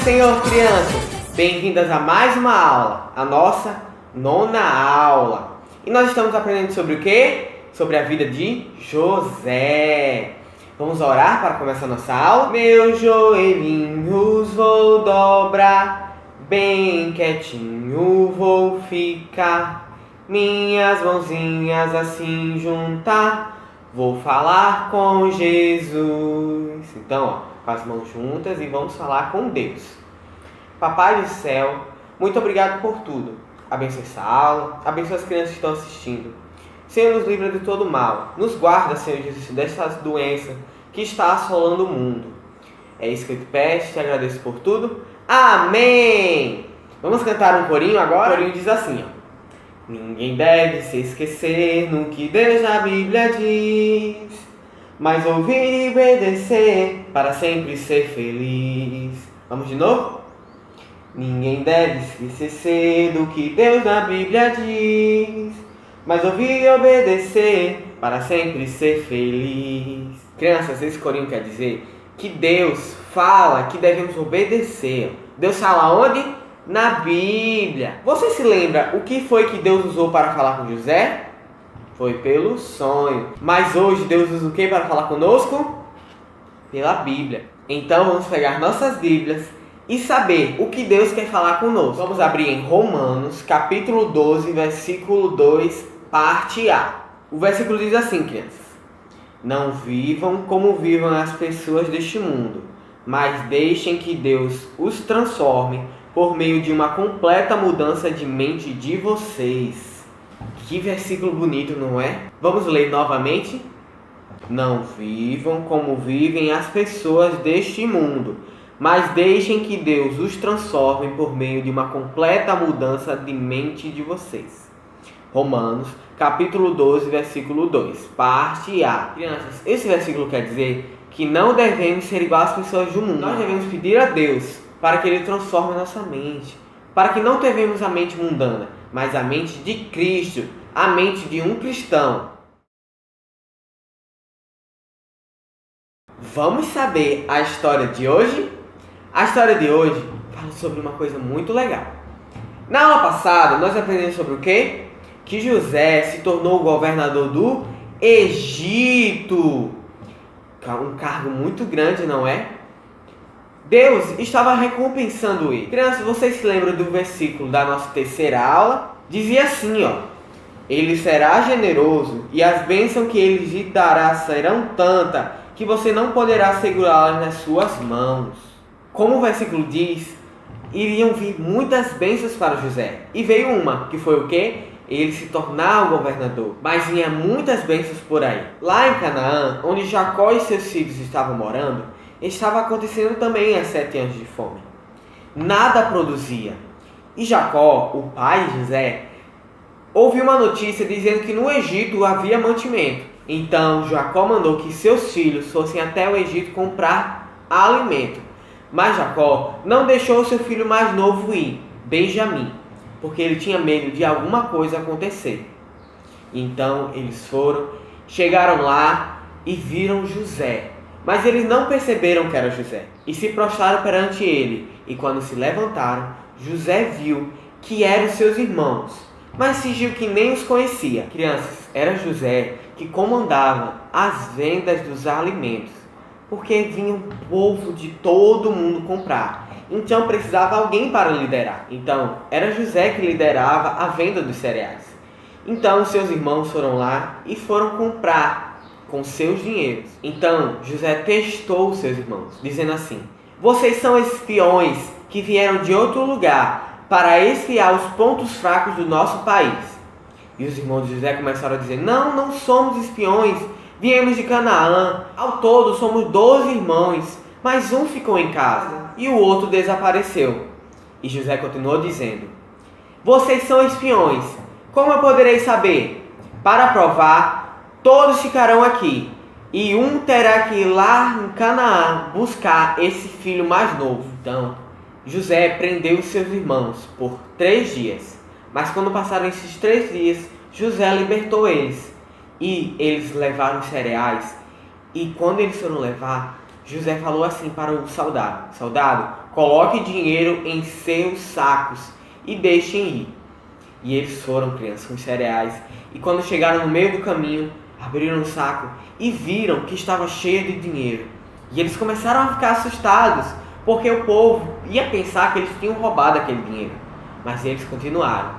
Senhor, crianças! Bem-vindas a mais uma aula, a nossa 9ª aula. E nós estamos aprendendo sobre o quê? Sobre a vida de José. Vamos orar para começar a nossa aula? Meus joelhinhos vou dobrar, bem quietinho vou ficar, minhas mãozinhas assim juntar, vou falar com Jesus. Então, com as mãos juntas e vamos falar com Deus. Papai do céu, muito obrigado por tudo. Abençoe essa aula, abençoe as crianças que estão assistindo. Senhor, nos livra de todo mal. Nos guarda, Senhor Jesus, dessa doença que está assolando o mundo. É isso que eu te peço, te agradeço por tudo. Amém! Vamos cantar um corinho agora? O corinho diz assim, ó. Ninguém deve se esquecer no que Deus na Bíblia diz, mas ouvir e obedecer para sempre ser feliz. Vamos de novo? Ninguém deve se esquecer do que Deus na Bíblia diz, mas ouvir e obedecer para sempre ser feliz. Crianças, esse corinho quer dizer que Deus fala que devemos obedecer. Deus fala onde? Na Bíblia. Você se lembra o que foi que Deus usou para falar com José? Foi pelo sonho. Mas hoje Deus usa o que para falar conosco? Pela Bíblia. Então vamos pegar nossas Bíblias e saber o que Deus quer falar conosco. Vamos abrir em Romanos, capítulo 12, versículo 2, parte A. O versículo diz assim, crianças. Não vivam como vivam as pessoas deste mundo, mas deixem que Deus os transforme por meio de uma completa mudança de mente de vocês. Que versículo bonito, não é? Vamos ler novamente? Não vivam como vivem as pessoas deste mundo, mas deixem que Deus os transforme por meio de uma completa mudança de mente de vocês. Romanos, capítulo 12, versículo 2, parte A. Crianças, esse versículo quer dizer que não devemos ser igual às pessoas do mundo. Nós devemos pedir a Deus para que Ele transforme a nossa mente, para que não tenhamos a mente mundana, mas a mente de Cristo, a mente de um cristão. Vamos saber a história de hoje? A história de hoje fala sobre uma coisa muito legal. Na aula passada, nós aprendemos sobre o quê? Que José se tornou o governador do Egito. Um cargo muito grande, não é? Deus estava recompensando ele. Crianças, vocês se lembram do versículo da nossa 3ª aula? Dizia assim, ó. Ele será generoso e as bênçãos que ele lhe dará serão tantas que você não poderá segurá-las nas suas mãos. Como o versículo diz, iriam vir muitas bênçãos para José. E veio uma, que foi o quê? Ele se tornar o governador. Mas vinha muitas bênçãos por aí. Lá em Canaã, onde Jacó e seus filhos estavam morando, estava acontecendo também as 7 anos de fome. Nada produzia. E Jacó, o pai de José, ouviu uma notícia dizendo que no Egito havia mantimento. Então Jacó mandou que seus filhos fossem até o Egito comprar alimento. Mas Jacó não deixou seu filho mais novo ir, Benjamim, porque ele tinha medo de alguma coisa acontecer. Então eles chegaram lá e viram José. Mas eles não perceberam que era José e se prostraram perante ele. E quando se levantaram, José viu que eram seus irmãos, mas fingiu que nem os conhecia. Crianças, era José que comandava as vendas dos alimentos, porque vinha um povo de todo mundo comprar. Então precisava alguém para liderar. Então era José que liderava a venda dos cereais. Então seus irmãos foram lá e foram comprar com seus dinheiros. Então José testou os seus irmãos, dizendo assim: vocês são espiões que vieram de outro lugar para espiar os pontos fracos do nosso país. E os irmãos de José começaram a dizer: não somos espiões, viemos de Canaã. Ao todo somos 12 irmãos, mas um ficou em casa e o outro desapareceu. E José continuou dizendo: vocês são espiões, como eu poderei saber? Para provar, todos ficarão aqui, e um terá que ir lá em Canaã buscar esse filho mais novo. Então, José prendeu os seus irmãos por 3 dias. Mas quando passaram esses 3 dias, José libertou eles. E eles levaram os cereais. E quando eles foram levar, José falou assim para o soldado: soldado, coloque dinheiro em seus sacos e deixem ir. E eles foram, crianças, com os cereais. E quando chegaram no meio do caminho, abriram o saco e viram que estava cheio de dinheiro. E eles começaram a ficar assustados, porque o povo ia pensar que eles tinham roubado aquele dinheiro. Mas eles continuaram.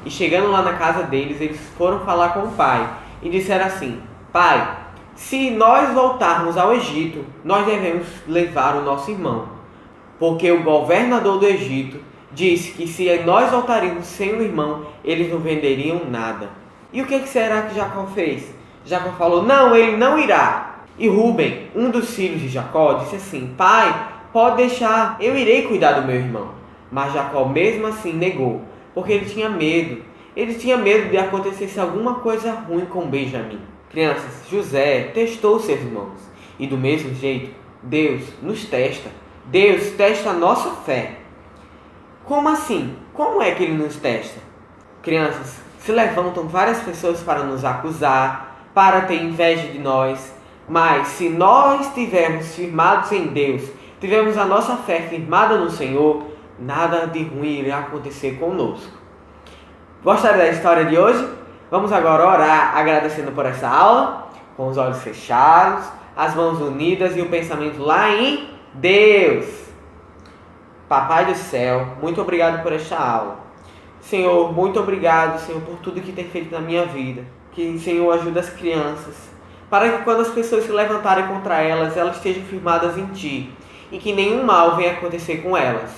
E chegando lá na casa deles, eles foram falar com o pai e disseram assim: Pai, se nós voltarmos ao Egito, nós devemos levar o nosso irmão, porque o governador do Egito disse que se nós voltaríamos sem o irmão, eles não venderiam nada. E o que será que Jacó fez? Jacó falou: não, ele não irá. E Rúben, um dos filhos de Jacó, disse assim: Pai, pode deixar, eu irei cuidar do meu irmão. Mas Jacó mesmo assim negou, porque ele tinha medo. Ele tinha medo de acontecesse alguma coisa ruim com Benjamim. Crianças, José testou seus irmãos. E do mesmo jeito, Deus nos testa. Deus testa a nossa fé. Como assim? Como é que ele nos testa? Crianças, se levantam várias pessoas para nos acusar, para ter inveja de nós. Mas se nós estivermos firmados em Deus, tivermos a nossa fé firmada no Senhor, nada de ruim irá acontecer conosco. Gostaram da história de hoje? Vamos agora orar agradecendo por essa aula, com os olhos fechados, as mãos unidas e o pensamento lá em Deus. Papai do céu, muito obrigado por esta aula. Senhor, muito obrigado, Senhor, por tudo que tem feito na minha vida. Que, Senhor, ajude as crianças, para que quando as pessoas se levantarem contra elas, elas estejam firmadas em Ti, e que nenhum mal venha acontecer com elas.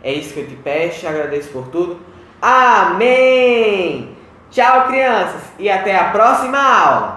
É isso que eu te peço e agradeço por tudo. Amém! Tchau, crianças, e até a próxima aula!